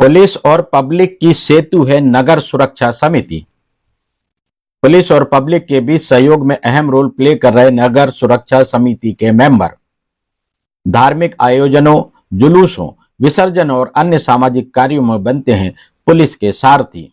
Police और public की सेतु है नगर सुरक्षा समिति। पुलिस और पब्लिक के बीच सहयोग में अहम रोल प्ले कर रहे नगर सुरक्षा समिति के मेंबर धार्मिक आयोजनों, जुलूसों, विसर्जन और अन्य सामाजिक कार्यों में बनते हैं पुलिस के सारथी।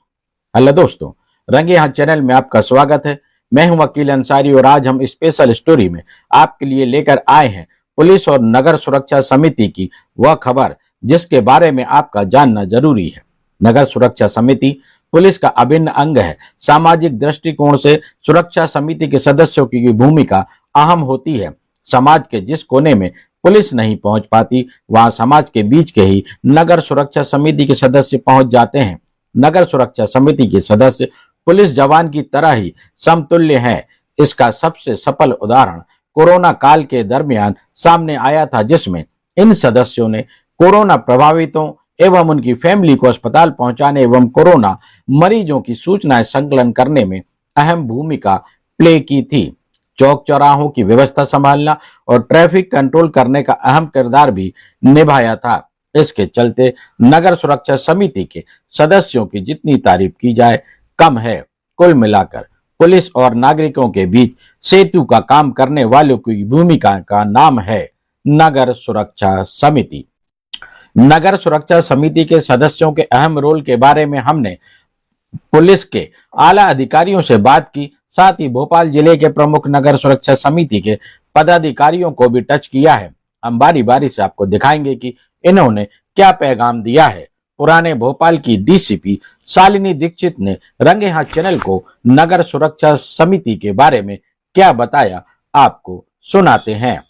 हेलो दोस्तों, रंगे हाथ चैनल में आपका स्वागत है। मैं हूं वकील अंसारी और आज हम स्पेशल स्टोरी में आपके लिए लेकर आए हैं पुलिस और नगर सुरक्षा समिति की वह खबर जिसके बारे में आपका जानना जरूरी है। नगर सुरक्षा समिति पुलिस का अभिन्न अंग है। सामाजिक दृष्टिकोण से सुरक्षा समिति के सदस्यों की भूमिका अहम होती है। समाज के जिस कोने में पुलिस नहीं पहुंच पाती, वहां समाज के बीच के ही नगर सुरक्षा समिति के सदस्य पहुंच जाते हैं। नगर सुरक्षा समिति के सदस्य पुलिस जवान की तरह ही समतुल्य हैं। इसका सबसे सफल उदाहरण कोरोना काल के दरमियान सामने आया था, जिसमें इन सदस्यों ने कोरोना प्रभावितों एवं उनकी फैमिली को अस्पताल पहुंचाने एवं कोरोना मरीजों की सूचनाएं संकलन करने में अहम भूमिका प्ले की थी। चौक चौराहों की व्यवस्था संभालना और ट्रैफिक कंट्रोल करने का अहम किरदार भी निभाया था। इसके चलते नगर सुरक्षा समिति के सदस्यों की जितनी तारीफ की जाए कम है। कुल मिलाकर पुलिस और नागरिकों के बीच सेतु का काम करने वालों की भूमिका का नाम है नगर सुरक्षा समिति। नगर सुरक्षा समिति के सदस्यों के अहम रोल के बारे में हमने पुलिस के आला अधिकारियों से बात की, साथ ही भोपाल जिले के प्रमुख नगर सुरक्षा समिति के पदाधिकारियों को भी टच किया है। हम बारी बारी से आपको दिखाएंगे कि इन्होंने क्या पैगाम दिया है। पुराने भोपाल की डीसीपी शालिनी दीक्षित ने रंगे हाथ चैनल को नगर सुरक्षा समिति के बारे में क्या बताया, आपको सुनाते हैं।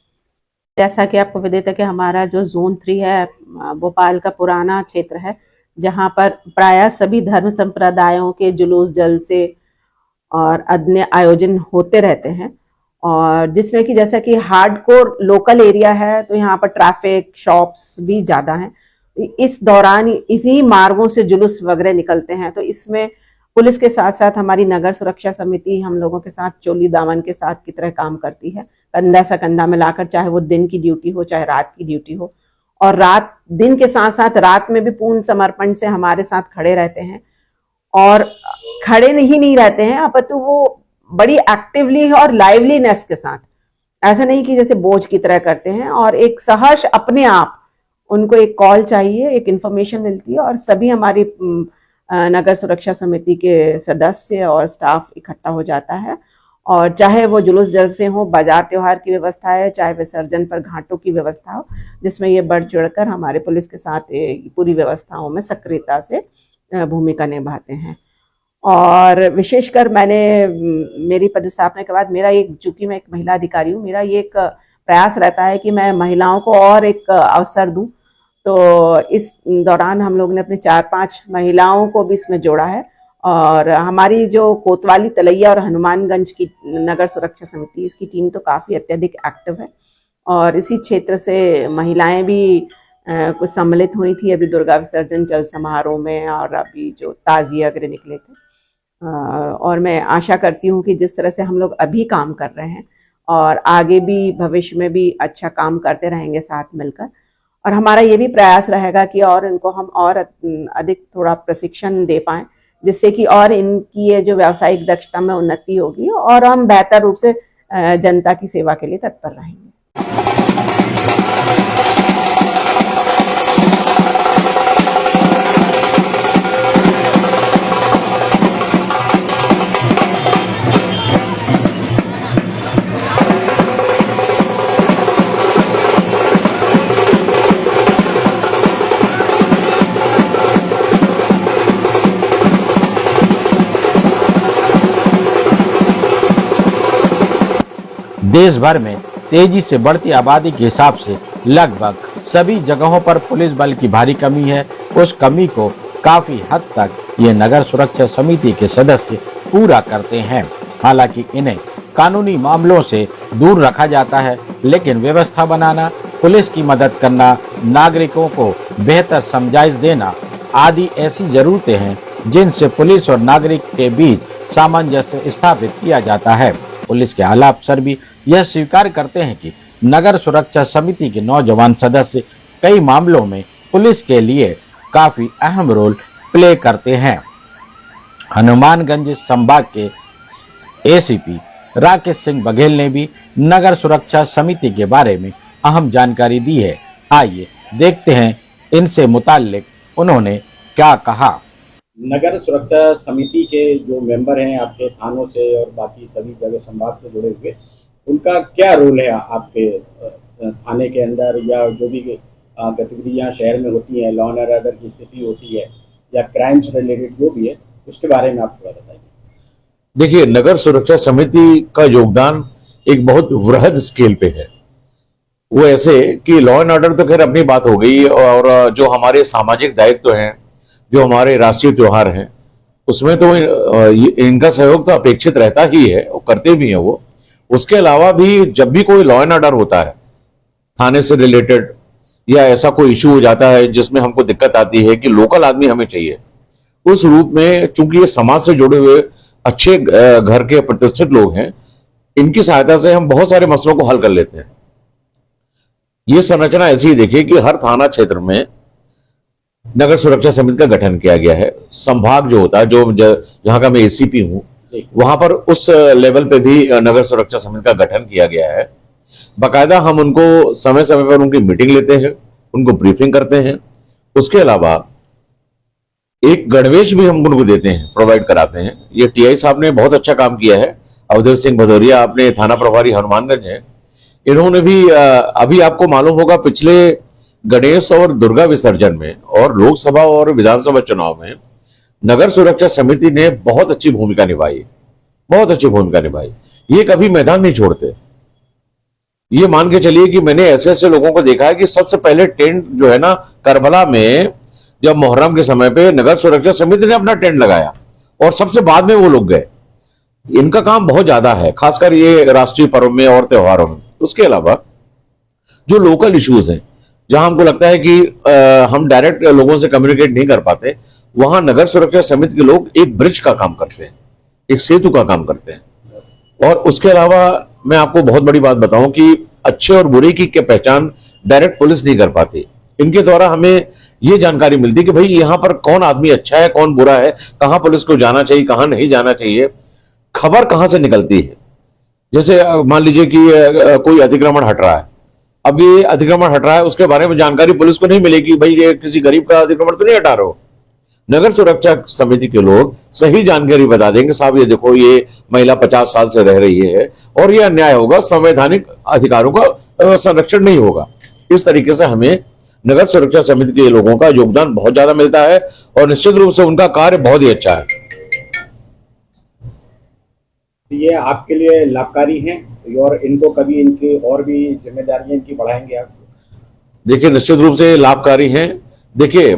जैसा कि आपको विदित है कि हमारा जो जोन 3 है भोपाल का पुराना क्षेत्र है, जहां पर प्रायः सभी धर्म संप्रदायों के जुलूस जलसे और अन्य आयोजन होते रहते हैं, और जिसमें कि जैसा कि हार्डकोर लोकल एरिया है तो यहाँ पर ट्रैफिक शॉप्स भी ज़्यादा हैं। इस दौरान इन्हीं मार्गों से जुलूस वगैरह निकलते हैं, तो इसमें पुलिस के साथ साथ हमारी नगर सुरक्षा समिति हम लोगों के साथ चोली दामन के साथ की तरह काम करती है, कंधा से कंधा मिलाकर, चाहे वो दिन की ड्यूटी हो चाहे रात की ड्यूटी हो। और रात दिन के साथ साथ रात में भी पूर्ण समर्पण से हमारे साथ खड़े रहते हैं, और खड़े नहीं रहते हैं अपितु वो बड़ी एक्टिवली और लाइवलीनेस के साथ, ऐसा नहीं कि जैसे बोझ की तरह करते हैं। और एक सहर्ष अपने आप उनको एक कॉल चाहिए, एक इंफॉर्मेशन मिलती है और सभी हमारी नगर सुरक्षा समिति के सदस्य और स्टाफ इकट्ठा हो जाता है। और चाहे वो जुलूस जलसे हो, बाजार त्योहार की व्यवस्था है, चाहे विसर्जन पर घाटों की व्यवस्था हो, जिसमें ये बढ़ चढ़कर हमारे पुलिस के साथ पूरी व्यवस्थाओं में सक्रियता से भूमिका निभाते हैं। और विशेषकर मेरी पदस्थापना के बाद मेरा चूंकि मैं एक महिला अधिकारी हूँ, मेरा ये एक प्रयास रहता है कि मैं महिलाओं को और एक अवसर दूं। तो इस दौरान हम लोग ने अपने 4-5 महिलाओं को भी इसमें जोड़ा है। और हमारी जो कोतवाली, तलैया और हनुमानगंज की नगर सुरक्षा समिति, इसकी टीम तो काफ़ी अत्यधिक एक्टिव है, और इसी क्षेत्र से महिलाएं भी कुछ सम्मिलित हुई थी अभी दुर्गा विसर्जन जल समारोह में, और अभी जो ताजिए वगैरह निकले थे। और मैं आशा करती हूँ कि जिस तरह से हम लोग अभी काम कर रहे हैं और आगे भी भविष्य में भी अच्छा काम करते रहेंगे साथ मिलकर। और हमारा ये भी प्रयास रहेगा कि और इनको हम और अधिक थोड़ा प्रशिक्षण दे पाएं, जिससे कि और इनकी ये जो व्यावसायिक दक्षता में उन्नति होगी और हम बेहतर रूप से जनता की सेवा के लिए तत्पर रहेंगे। देश भर में तेजी से बढ़ती आबादी के हिसाब से लगभग सभी जगहों पर पुलिस बल की भारी कमी है। उस कमी को काफी हद तक ये नगर सुरक्षा समिति के सदस्य पूरा करते हैं। हालांकि इन्हें कानूनी मामलों से दूर रखा जाता है, लेकिन व्यवस्था बनाना, पुलिस की मदद करना, नागरिकों को बेहतर समझाइश देना आदि ऐसी जरूरतें हैं जिनसे पुलिस और नागरिक के बीच सामंजस्य स्थापित किया जाता है। पुलिस के आला अफसर भी यह स्वीकार करते हैं कि नगर सुरक्षा समिति के नौजवान सदस्य कई मामलों में पुलिस के लिए काफी अहम रोल प्ले करते हैं। हनुमानगंज संभाग के एसीपी राकेश सिंह बघेल ने भी नगर सुरक्षा समिति के बारे में अहम जानकारी दी है। आइए देखते हैं इनसे मुताल्लिक उन्होंने क्या कहा। नगर सुरक्षा समिति के जो मेंबर हैं आपके थानों से और बाकी सभी जगह संभाग से जुड़े हुए, उनका क्या रोल है आपके थाने के अंदर, या जो भी गतिविधियां शहर में होती हैं, लॉ एंड ऑर्डर की स्थिति होती है या क्राइम से रिलेटेड जो भी है, उसके बारे में आप थोड़ा बताइए। देखिए, नगर सुरक्षा समिति का योगदान एक बहुत वृहद स्केल पे है। वो ऐसे कि लॉ एंड ऑर्डर तो खैर अपनी बात हो गई, और जो हमारे सामाजिक दायित्व हैं, जो हमारे राष्ट्रीय त्योहार हैं, उसमें तो इनका सहयोग तो अपेक्षित रहता ही है और करते भी हैं वो। उसके अलावा भी जब भी कोई लॉ एंड ऑर्डर होता है थाने से रिलेटेड, या ऐसा कोई इशू हो जाता है जिसमें हमको दिक्कत आती है कि लोकल आदमी हमें चाहिए, उस रूप में चूंकि ये समाज से जुड़े हुए अच्छे घर के प्रतिष्ठित लोग हैं, इनकी सहायता से हम बहुत सारे मसलों को हल कर लेते हैं। ये संरचना ऐसी ही देखिए कि हर थाना क्षेत्र में नगर सुरक्षा समिति का गठन किया गया है। संभाग जो होता है, जो जहां का मैं एसीपी हूं, वहां पर उस लेवल पे भी नगर सुरक्षा समिति का गठन किया गया है। बाकायदा हम उनको समय समय पर उनकी मीटिंग लेते हैं, उनको ब्रीफिंग करते हैं। उसके अलावा एक गणवेश भी हम उनको देते हैं, प्रोवाइड कराते हैं। ये टीआई साहब ने बहुत अच्छा काम किया है। अवधेश सिंह भदौरिया अपने थाना प्रभारी हनुमानगंज है, इन्होंने भी अभी आपको मालूम होगा पिछले गणेश और दुर्गा विसर्जन में और लोकसभा और विधानसभा चुनाव में नगर सुरक्षा समिति ने बहुत अच्छी भूमिका निभाई, बहुत अच्छी भूमिका निभाई। ये कभी मैदान नहीं छोड़ते। ये मान के चलिए कि मैंने ऐसे ऐसे लोगों को देखा है कि सबसे पहले टेंट जो है ना, करबला में जब मुहर्रम के समय पे नगर सुरक्षा समिति ने अपना टेंट लगाया और सबसे बाद में वो लोग गए। इनका काम बहुत ज्यादा है, खासकर ये राष्ट्रीय पर्व में और त्योहारों में। उसके अलावा जो लोकल इश्यूज हैं, जहां हमको लगता है कि हम डायरेक्ट लोगों से कम्युनिकेट नहीं कर पाते, वहां नगर सुरक्षा समिति के लोग एक ब्रिज का काम करते हैं, एक सेतु का काम करते हैं। और उसके अलावा मैं आपको बहुत बड़ी बात बताऊं कि अच्छे और बुरे की पहचान डायरेक्ट पुलिस नहीं कर पाती। इनके द्वारा हमें ये जानकारी मिलती है कि भाई यहाँ पर कौन आदमी अच्छा है, कौन बुरा है, कहां पुलिस को जाना चाहिए, कहां नहीं जाना चाहिए, खबर कहां से निकलती है। जैसे मान लीजिए कि कोई अतिक्रमण हट रहा है, अब ये अतिक्रमण हट रहा है, उसके बारे में जानकारी पुलिस को नहीं मिलेगी, भाई ये किसी गरीब का अतिक्रमण तो नहीं हटा रहे हो। नगर सुरक्षा समिति के लोग सही जानकारी बता देंगे, साहब ये देखो, ये महिला 50 साल से रह रही है और ये अन्याय होगा, संवैधानिक अधिकारों का संरक्षण नहीं होगा। इस तरीके से हमें नगर सुरक्षा समिति के लोगों का योगदान बहुत ज्यादा मिलता है और निश्चित रूप से उनका कार्य बहुत ही अच्छा है। ये आपके लिए लाभकारी हैं और इनको कभी इनकी और भी जिम्मेदारियां इनकी बढ़ाएंगे आप? देखिए, निश्चित रूप से लाभकारी हैं। देखिए,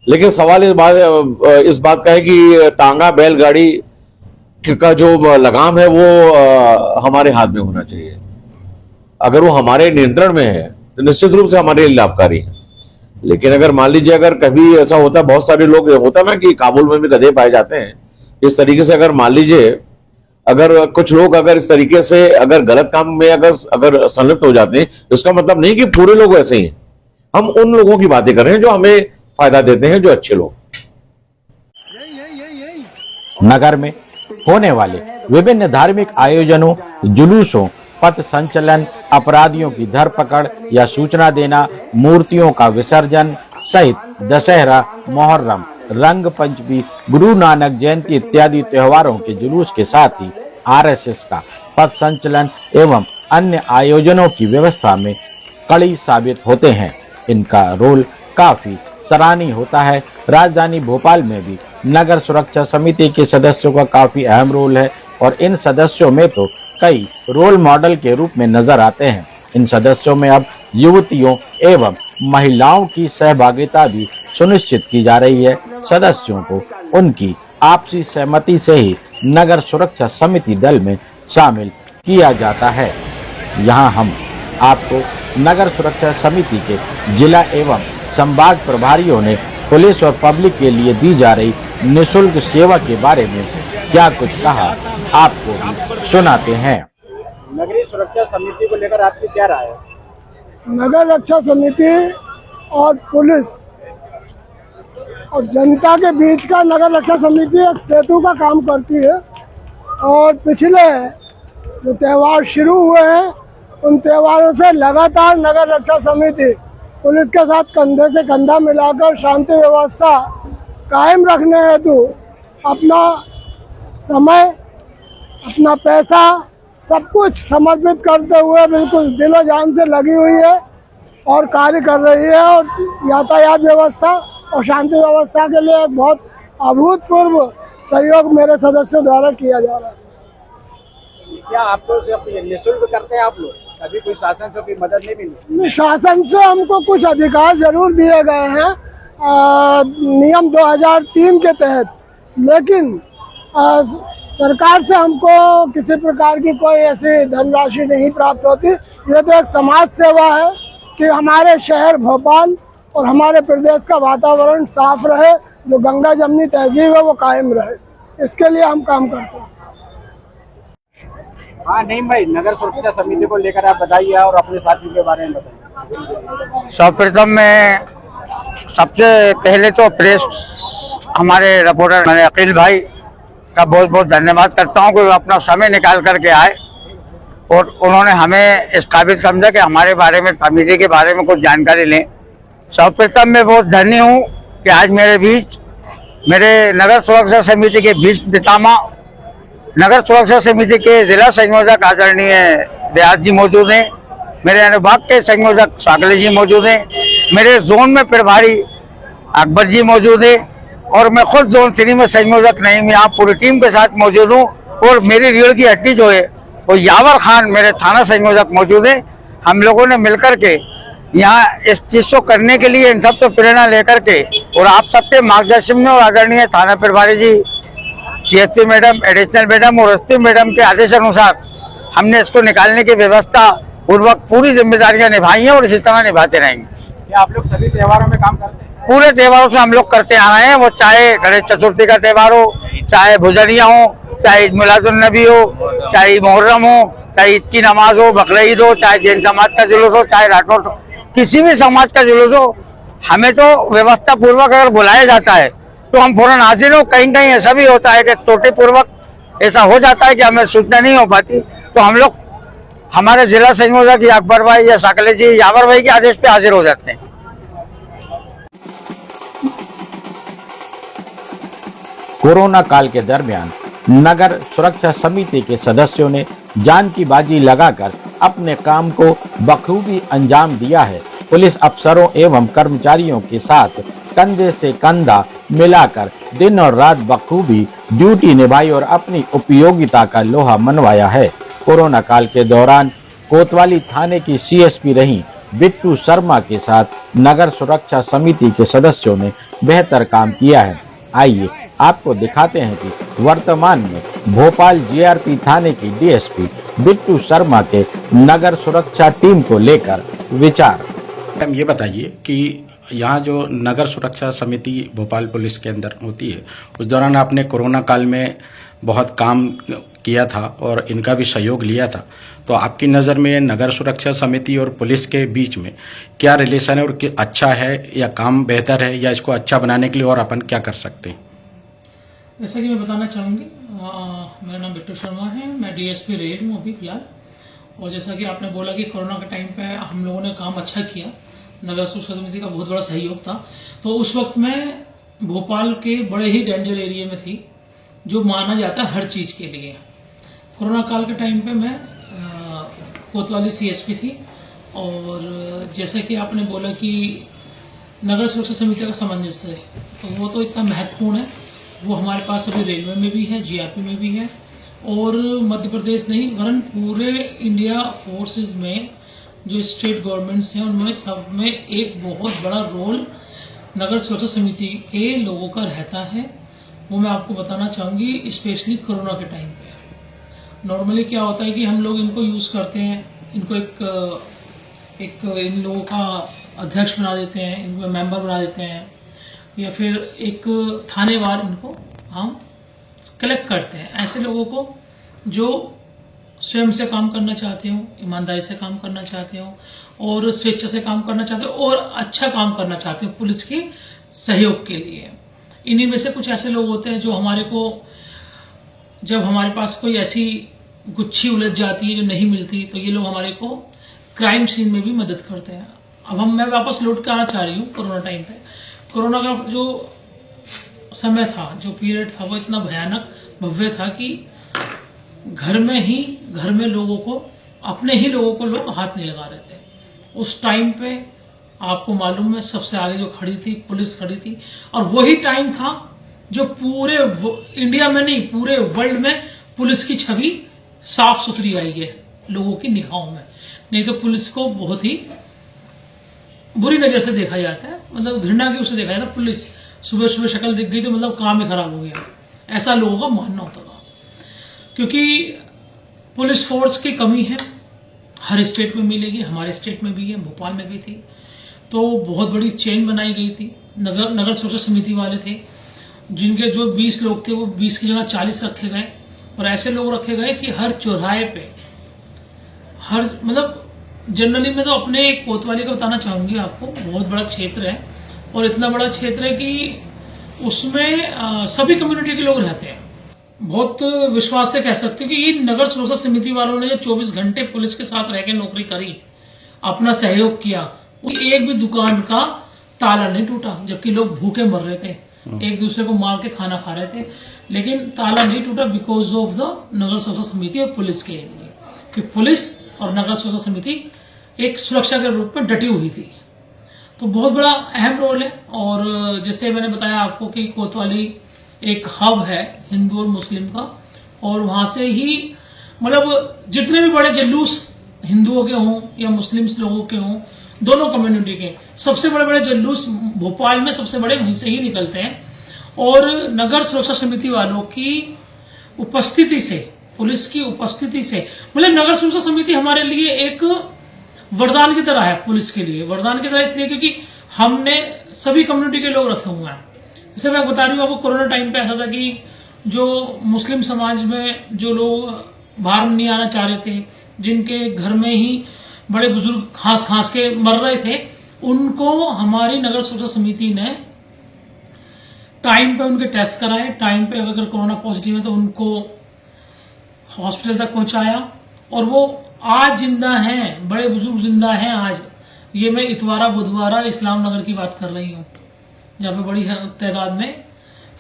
लेकिन सवाल इस बात का है कि तांगा बैलगाड़ी का जो लगाम है वो हमारे हाथ में होना चाहिए। अगर वो हमारे नियंत्रण में है तो निश्चित रूप से हमारे लिए लाभकारी है। लेकिन अगर मान लीजिए अगर कभी ऐसा होता है, बहुत सारे लोग होता है ना कि काबुल में भी गधे पाए जाते हैं, इस तरीके से अगर मान लीजिए अगर कुछ लोग अगर इस तरीके से अगर गलत काम में अगर संलिप्त हो जाते हैं, इसका मतलब नहीं कि पूरे लोग ऐसे ही हैं। हम उन लोगों की बातें कर रहे हैं जो हमें फायदा देते हैं, जो अच्छे लोग। नगर में होने वाले विभिन्न धार्मिक आयोजनों, जुलूसों, पथ संचलन, अपराधियों की धरपकड़ या सूचना देना, मूर्तियों का विसर्जन सहित दशहरा, मुहर्रम, रंग पंचमी, गुरु नानक जयंती इत्यादि त्योहारों के जुलूस के साथ ही आरएसएस का पथ संचलन एवं अन्य आयोजनों की व्यवस्था में कड़ी साबित होते हैं। इनका रोल काफी सराहनीय होता है। राजधानी भोपाल में भी नगर सुरक्षा समिति के सदस्यों का काफी अहम रोल है और इन सदस्यों में तो कई रोल मॉडल के रूप में नजर आते हैं। इन सदस्यों में अब युवतियों एवं महिलाओं की सहभागिता भी सुनिश्चित की जा रही है। सदस्यों को उनकी आपसी सहमति से ही नगर सुरक्षा समिति दल में शामिल किया जाता है। यहाँ हम आपको नगर सुरक्षा समिति के जिला एवं संभाग प्रभारियों ने पुलिस और पब्लिक के लिए दी जा रही निःशुल्क सेवा के बारे में क्या कुछ कहा, आपको भी सुनाते हैं। नगरीय सुरक्षा समिति को लेकर आपकी क्या राय है? नगर रक्षा समिति और पुलिस और जनता के बीच का नगर रक्षा समिति एक सेतु का काम करती है। और पिछले जो त्यौहार शुरू हुए हैं उन त्योहारों से लगातार नगर रक्षा समिति पुलिस के साथ कंधे से कंधा मिलाकर शांति व्यवस्था कायम रखने हेतु अपना समय, अपना पैसा, सब कुछ समर्पित करते हुए बिल्कुल दिलो जान से लगी हुई है और कार्य कर रही है। और यातायात व्यवस्था और शांति व्यवस्था के लिए एक बहुत अभूतपूर्व सहयोग मेरे सदस्यों द्वारा किया जा रहा है। क्या आपको सिर्फ निःशुल्क करते हैं आप लोग, कभी कोई शासन से कोई मदद नहीं मिली? शासन से हमको कुछ अधिकार जरूर दिए गए हैं नियम 2003 के तहत, लेकिन सरकार से हमको किसी प्रकार की कोई ऐसी धनराशि नहीं प्राप्त होती। ये तो एक समाज सेवा है कि हमारे शहर भोपाल और हमारे प्रदेश का वातावरण साफ रहे, जो गंगा जमनी तहजीब है वो कायम रहे, इसके लिए हम काम करते हैं। हाँ नहीं भाई, नगर सुरक्षा समिति को लेकर आप बताइए और अपने साथियों के बारे में बताइए। सर्वप्रथम मैं सबसे पहले तो प्रेस हमारे रिपोर्टर मैंने अकील भाई का बहुत बहुत धन्यवाद करता हूं कि वो अपना समय निकाल करके आए और उन्होंने हमें इस काबिल समझा कि हमारे बारे में, समिति के बारे में कुछ जानकारी लें। सर्वप्रथम मैं बहुत धन्य हूं कि आज मेरे बीच मेरे नगर सुरक्षा समिति के बीच पितामह, नगर सुरक्षा समिति के जिला संयोजक आदरणीय दयाल जी मौजूद हैं, मेरे अनुभाग के संयोजक सागले जी मौजूद हैं, मेरे जोन में प्रभारी अकबर जी मौजूद है और मैं खुद जोन 3 में संयोजक नहीं, मैं यहाँ पूरी टीम के साथ मौजूद हूँ। और मेरी रीढ़ की हड्डी जो है वो यावर खान मेरे थाना संयोजक मौजूद है। हम लोगों ने मिलकर के यहाँ इस चीज को करने के लिए इन सब से प्रेरणा लेकर के और आप सबके मार्गदर्शन में और आदरणीय थाना प्रभारी जी, CSP मैडम, एडिशनल मैडम और SP मैडम के आदेश अनुसार हमने इसको निकालने की व्यवस्था पूर्वक पूरी जिम्मेदारियां निभाई हैं और इसी तरह निभाते रहेंगे। क्या आप लोग सभी त्योहारों में काम करते हैं? पूरे त्योहारों से हम लोग करते आ रहे हैं, वो चाहे गणेश चतुर्थी का त्योहार हो, चाहे भुजरिया हो, चाहे ईद मिलादुन्नबी हो, चाहे मुहर्रम हो, चाहे ईद की नमाज हो, बकरीद हो, चाहे जैन समाज का जुलूस हो, चाहे राठौर, किसी भी समाज का जुलूस हो, हमें तो व्यवस्था पूर्वक अगर बुलाया जाता है तो हम फौरन हाजिर हो। कहीं कहीं ऐसा भी होता है कि त्रुटि पूर्वक ऐसा हो जाता है कि हमें सूचना नहीं हो पाती, तो हम लोग हमारे जिला संयोजक या अकबर भाई या साकले जी, यावर भाई के आदेश पे हाजिर हो जाते हैं। कोरोना काल के दरमियान नगर सुरक्षा समिति के सदस्यों ने जान की बाजी लगाकर अपने काम को बखूबी अंजाम दिया है। पुलिस अफसरों एवं कर्मचारियों के साथ कंधे से कंधा मिलाकर दिन और रात बखूबी ड्यूटी निभाई और अपनी उपयोगिता का लोहा मनवाया है। कोरोना काल के दौरान कोतवाली थाने की CSP रही बिट्टू शर्मा के साथ नगर सुरक्षा समिति के सदस्यों ने बेहतर काम किया है। आइए आपको दिखाते हैं कि वर्तमान में भोपाल GRP थाने की DSP बिट्टू शर्मा के नगर सुरक्षा टीम को लेकर विचार। मैम ये बताइए कि यहाँ जो नगर सुरक्षा समिति भोपाल पुलिस के अंदर होती है, उस दौरान आपने कोरोना काल में बहुत काम किया था और इनका भी सहयोग लिया था, तो आपकी नज़र में नगर सुरक्षा समिति और पुलिस के बीच में क्या रिलेशन है और अच्छा है या काम बेहतर है, या इसको अच्छा बनाने के लिए और अपन क्या कर सकते हैं? जैसा कि मैं बताना चाहूँगी, मेरा नाम बिट्टू शर्मा है, मैं DSP रेल हूँ अभी फिलहाल। और जैसा कि आपने बोला कि कोरोना के टाइम पे हम लोगों ने काम अच्छा किया, नगर सुरक्षा समिति का बहुत बड़ा सहयोग था, तो उस वक्त मैं भोपाल के बड़े ही डेंजर एरिया में थी, जो माना जाता है हर चीज़ के लिए। कोरोना काल के टाइम पे मैं कोतवाली CSP थी। और जैसे कि आपने बोला कि नगर सुरक्षा समिति का सामंजस्य है, तो वो तो इतना महत्वपूर्ण है, वो हमारे पास अभी रेलवे में भी है, GRP में भी है, और मध्य प्रदेश नहीं वरन पूरे इंडिया फोर्सेस में जो स्टेट गवर्नमेंट्स हैं उनमें सब में एक बहुत बड़ा रोल नगर सुरक्षा समिति के लोगों का रहता है। वो मैं आपको बताना चाहूँगी, स्पेशली कोरोना के टाइम पे। नॉर्मली क्या होता है कि हम लोग इनको यूज़ करते हैं, इनको एक इन लोगों का अध्यक्ष बना देते हैं, इनको मेंबर बना देते हैं, या फिर एक थानेवार इनको हम कलेक्ट करते हैं। ऐसे लोगों को जो स्वयं से काम करना चाहते हो, ईमानदारी से काम करना चाहते हो और स्वेच्छा से काम करना चाहते हो और अच्छा काम करना चाहते हो पुलिस के सहयोग के लिए। इन्हीं में से कुछ ऐसे लोग होते हैं जो हमारे को, जब हमारे पास कोई ऐसी गुच्छी उलझ जाती है जो नहीं मिलती, तो ये लोग हमारे को क्राइम सीन में भी मदद करते हैं। अब मैं वापस लौट के आना चाह रही हूँ कोरोना टाइम पे। कोरोना का जो समय था, जो पीरियड था, वो इतना भयानक भव्य था कि घर में लोगों को, अपने ही लोगों को लोग हाथ नहीं लगा रहे थे। उस टाइम पे आपको मालूम है सबसे आगे जो खड़ी थी पुलिस खड़ी थी, और वही टाइम था जो पूरे इंडिया में नहीं पूरे वर्ल्ड में पुलिस की छवि साफ सुथरी आई है लोगों की निगाहों में। नहीं तो पुलिस को बहुत ही बुरी नजर से देखा जाता है, मतलब घृणा की उसे देखा जाता है। पुलिस सुबह सुबह शक्ल दिख गई तो मतलब काम ही खराब हो गया, ऐसा लोगों का मानना होता था। क्योंकि पुलिस फोर्स की कमी है, हर स्टेट में मिलेगी, हमारे स्टेट में भी है, भोपाल में भी थी। तो बहुत बड़ी चेन बनाई गई थी। नगर सुरक्षा समिति वाले थे, जिनके जो 20 लोग थे वो 20 की जगह 40 रखे गए, और ऐसे लोग रखे गए कि हर चौराहे पे, हर मतलब जनरली मैं तो अपने कोतवाली का बताना चाहूंगी आपको, बहुत बड़ा क्षेत्र है, और इतना बड़ा क्षेत्र है कि उसमें सभी कम्युनिटी के लोग रहते हैं। बहुत विश्वास से कह सकते हैं कि ये नगर सुरक्षा समिति वालों ने जो 24 घंटे पुलिस के साथ रह के नौकरी करी, अपना सहयोग किया, एक भी दुकान का ताला नहीं टूटा, जबकि लोग भूखे मर रहे थे, एक दूसरे को मार के खाना खा रहे थे, लेकिन ताला नहीं टूटा बिकॉज ऑफ द नगर सुरक्षा समिति और पुलिस के लिए, कि पुलिस और नगर सुरक्षा समिति एक सुरक्षा के रूप में डटी हुई थी। तो बहुत बड़ा अहम रोल है। और जैसे मैंने बताया आपको कि कोतवाली एक हब है हिंदू और मुस्लिम का, और वहां से ही मतलब जितने भी बड़े जुलूस हिंदुओं के हों या मुस्लिम लोगों के हों, दोनों कम्युनिटी के सबसे बड़े बड़े जुलूस भोपाल में सबसे बड़े वहीं से ही निकलते हैं। और नगर सुरक्षा समिति वालों की उपस्थिति से, पुलिस की उपस्थिति से, मतलब नगर सुरक्षा समिति हमारे लिए एक वरदान की तरह है। पुलिस के लिए वरदान की तरह इसलिए क्योंकि हमने सभी कम्युनिटी के लोग रखे हुए हैं। जैसे मैं बता रही हूँ आपको, कोरोना टाइम पे ऐसा था कि जो मुस्लिम समाज में जो लोग बाहर नहीं आना चाह रहे थे, जिनके घर में ही बड़े बुजुर्ग खांस के मर रहे थे, उनको हमारी नगर सुरक्षा समिति ने टाइम पे उनके टेस्ट कराए, टाइम पे अगर कोरोना पॉजिटिव है तो उनको हॉस्पिटल तक पहुंचाया, और वो आज जिंदा हैं, बड़े बुजुर्ग जिंदा हैं आज। ये मैं इतवारा बुधवारा इस्लाम नगर की बात कर रही हूँ, जहाँ पे बड़ी तादाद में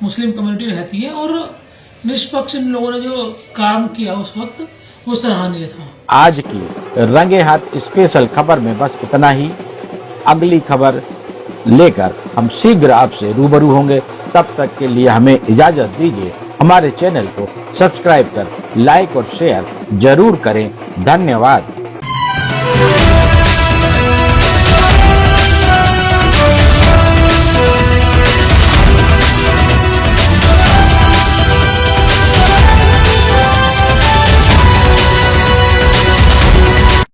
मुस्लिम कम्युनिटी रहती है, और निष्पक्ष इन लोगों ने जो काम किया उस वक्त वो सराहनीय था। आज की रंगे हाथ स्पेशल खबर में बस इतना ही। अगली खबर लेकर हम शीघ्र आपसे रूबरू होंगे। तब तक के लिए हमें इजाजत दीजिए। हमारे चैनल को सब्सक्राइब कर लाइक और शेयर जरूर करें। धन्यवाद।